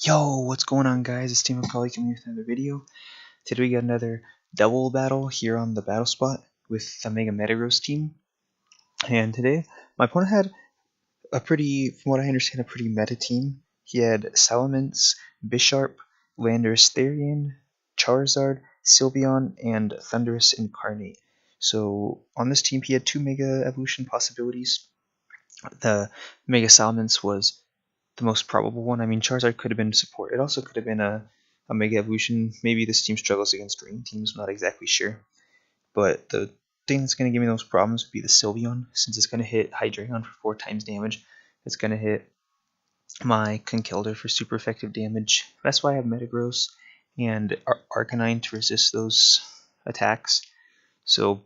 Yo, what's going on, guys? Estee McCrawly coming with another video. Today we got another double battle here on the battle spot with the metagross team. And today, my opponent had from what I understand, a pretty meta team. He had Salamence, Bisharp, Landorus Therian, Charizard, Sylveon, and Thundurus Incarnate. So on this team, he had two Mega Evolution possibilities. The Mega Salamence was the most probable one. I mean, Charizard could have been support. It also could have been a Mega Evolution. Maybe this team struggles against rain teams, I'm not exactly sure. But the thing that's going to give me those problems would be the Sylveon, since it's going to hit Hydreigon for 4 times damage. It's going to hit my Conkeldurr for super effective damage. That's why I have Metagross and Arcanine to resist those attacks. So,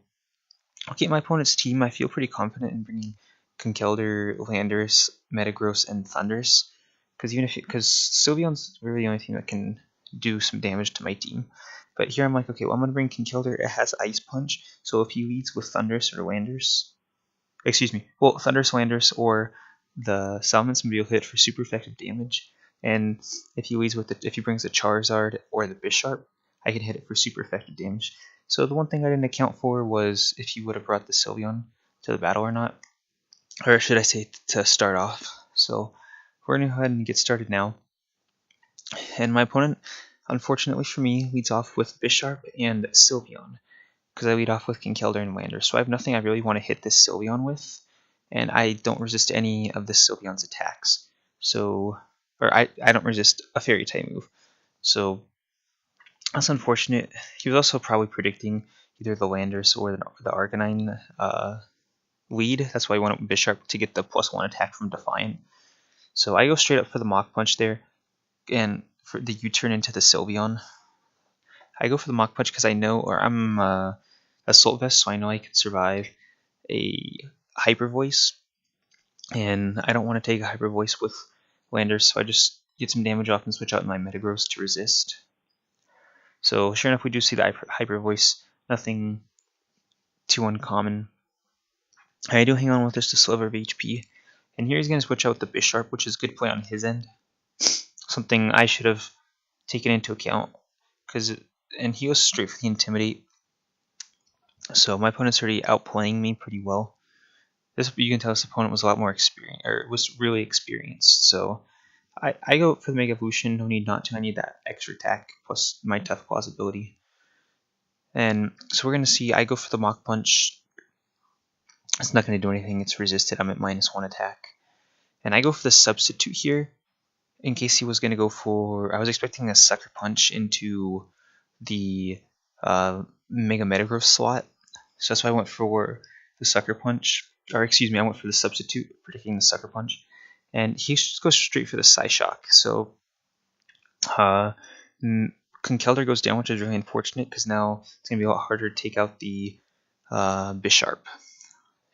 looking at my opponent's team, I feel pretty confident in bringing Conkeldurr, Landorus, Metagross, and Thundurus, because Sylveon's really the only thing that can do some damage to my team. But here I'm like, okay, well, I'm gonna bring Conkeldurr. It has Ice Punch, so if he leads with Thundurus or Landorus, Thundurus, Landorus, or the Salamence, will be able to hit for super effective damage. And if he leads with if he brings the Charizard or the Bisharp, I can hit it for super effective damage. So the one thing I didn't account for was if he would have brought the Sylveon to the battle or not. Or should I say to start off. So we're going to go ahead and get started now. And my opponent, unfortunately for me, leads off with Bisharp and Sylveon, because I lead off with Conkeldurr and Landorus. So I have nothing I really want to hit this Sylveon with, and I don't resist any of this Sylveon's attacks. So, or I don't resist a Fairy type move. So that's unfortunate. He was also probably predicting either the Landorus or the Arcanine lead. That's why I went up with Bisharp to get the +1 attack from Defiant. So I go straight up for the Mach Punch there, and for the U-turn into the Sylveon. I go for the Mach Punch because I know, or I'm Assault Vest, so I know I can survive a Hyper Voice, and I don't want to take a Hyper Voice with Landorus, so I just get some damage off and switch out my Metagross to resist. So sure enough, we do see the Hyper Voice, nothing too uncommon. I do hang on with just a sliver of HP, and here he's going to switch out the Bisharp, which is good play on his end. Something I should have taken into account, and he goes straight for the Intimidate. So my opponent's already outplaying me pretty well. You can tell this opponent was a lot more experienced, or was really experienced. So I go for the Mega Evolution. No need not to. I need that extra attack plus my Tough Claws ability. And so we're going to see I go for the Mach Punch. It's not going to do anything. It's resisted. I'm at -1 attack. And I go for the Substitute here in case he was going to go for... I was expecting a Sucker Punch into the Mega Metagross slot. So that's why I went for the Sucker Punch. Or excuse me, I went for the Substitute, predicting the Sucker Punch. And he just goes straight for the Psyshock. So Conkeldurr goes down, which is really unfortunate because now it's going to be a lot harder to take out the Bisharp.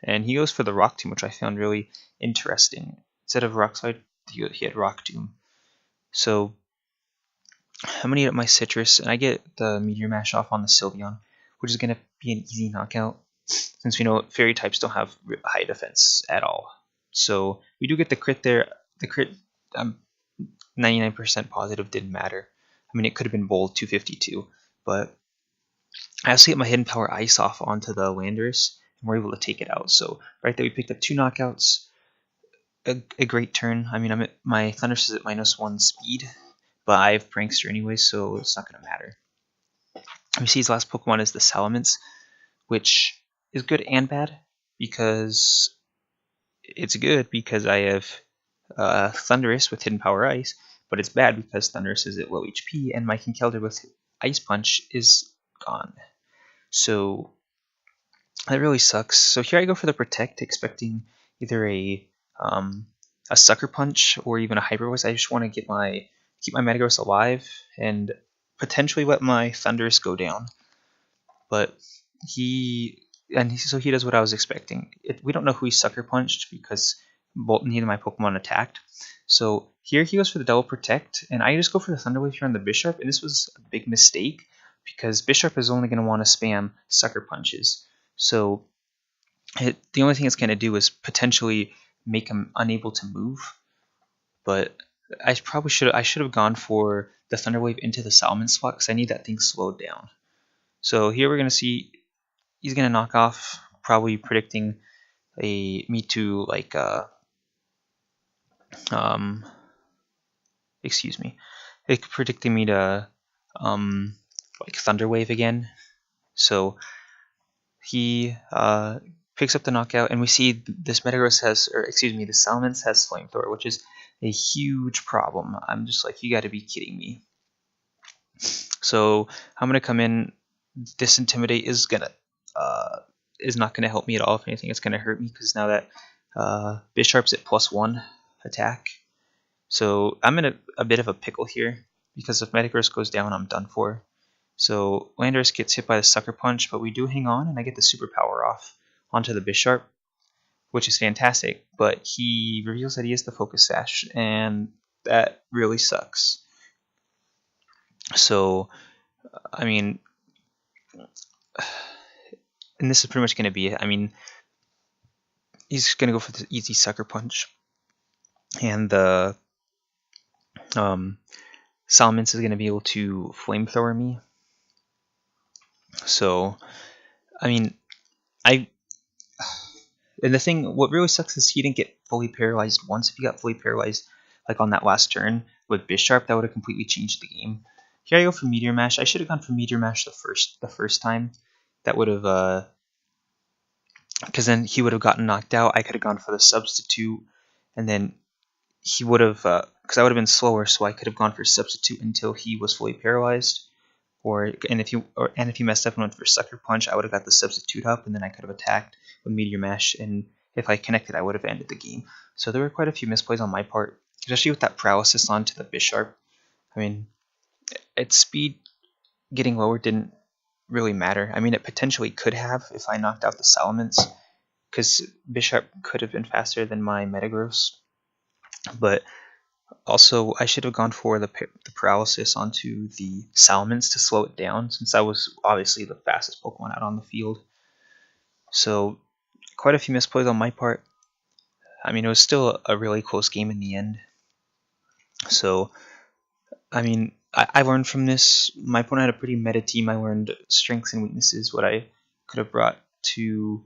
And he goes for the Rock Tomb, which I found really interesting. Instead of Rock Slide, he had Rock Tomb. So I'm going to eat up my Citrus, and I get the Meteor Mash off on the Sylveon, which is going to be an easy knockout, since we know Fairy types don't have high defense at all. So we do get the crit there. The crit, I'm 99% positive didn't matter. I mean, it could have been bold 252, but I also get my Hidden Power Ice off onto the Landorus, and we're able to take it out. So right there, we picked up 2 knockouts. A great turn. I mean, my Thundurus is at -1 speed, but I have Prankster anyway, so it's not going to matter. We see his last Pokemon is the Salamence, which is good and bad, because it's good because I have Thundurus with Hidden Power Ice, but it's bad because Thundurus is at low HP, and my Conkeldurr with Ice Punch is gone. So that really sucks. So here I go for the Protect, expecting either a Sucker Punch or even a Hyper Voice. I just want to keep my Metagross alive and potentially let my Thundurus go down. But so he does what I was expecting. We don't know who he Sucker Punched because neither of my Pokemon attacked. So here he goes for the Double Protect, and I just go for the Thunder Wave here on the Bisharp, and this was a big mistake because Bisharp is only going to want to spam Sucker Punches. So the only thing it's going to do is potentially make him unable to move, but I should have gone for the Thunder Wave into the Salmon slot because I need that thing slowed down. So here we're gonna see he's gonna knock off, probably predicting me to like excuse me, like predicting me to like Thunder Wave again. So he picks up the knockout, and we see this metagross has, or excuse me, the Salamence has Flamethrower, which is a huge problem. I'm just like, you got to be kidding me. So I'm gonna come in. This Intimidate is not gonna help me at all. If anything, it's gonna hurt me because now that Bisharp's at +1 attack. So I'm in a bit of a pickle here because if metagross goes down, I'm done for. So Landorus gets hit by the Sucker Punch, but we do hang on, and I get the superpower off onto the Bisharp, which is fantastic. But he reveals that he has the Focus Sash, and that really sucks. So, I mean, and this is pretty much going to be it. I mean, he's going to go for the easy Sucker Punch, and the Salamence is going to be able to Flamethrower me. So, I mean, and the thing, what really sucks is he didn't get fully paralyzed once. If he got fully paralyzed, like on that last turn with Bisharp, that would have completely changed the game. Here I go for Meteor Mash. I should have gone for Meteor Mash the first time. That would have, because then he would have gotten knocked out. I could have gone for the Substitute, and then he would have, because I would have been slower, so I could have gone for Substitute until he was fully paralyzed. And if he messed up and went for Sucker Punch, I would have got the Substitute up, and then I could have attacked with Meteor Mash, and if I connected, I would have ended the game. So there were quite a few misplays on my part, especially with that Paralysis onto the Bisharp. I mean, its speed getting lower didn't really matter. I mean, it potentially could have if I knocked out the Salamence, because Bisharp could have been faster than my metagross. But also, I should have gone for the Paralysis onto the Salamence to slow it down, since I was obviously the fastest Pokemon out on the field. So, quite a few misplays on my part. I mean, it was still a really close game in the end. So, I mean, I learned from this. My opponent had a pretty meta team. I learned strengths and weaknesses, what I could have brought to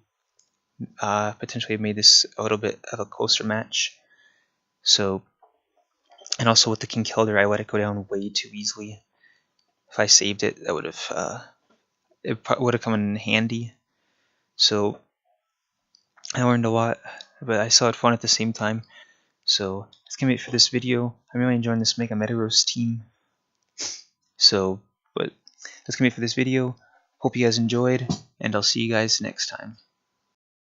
potentially have made this a little bit of a closer match. So, and also with the King Keldor, I let it go down way too easily. If I saved it, that would have it would have come in handy. So I learned a lot, but I still had fun at the same time. So that's gonna be it for this video. I'm really enjoying this Mega Metagross team. So, but that's gonna be it for this video. Hope you guys enjoyed, and I'll see you guys next time.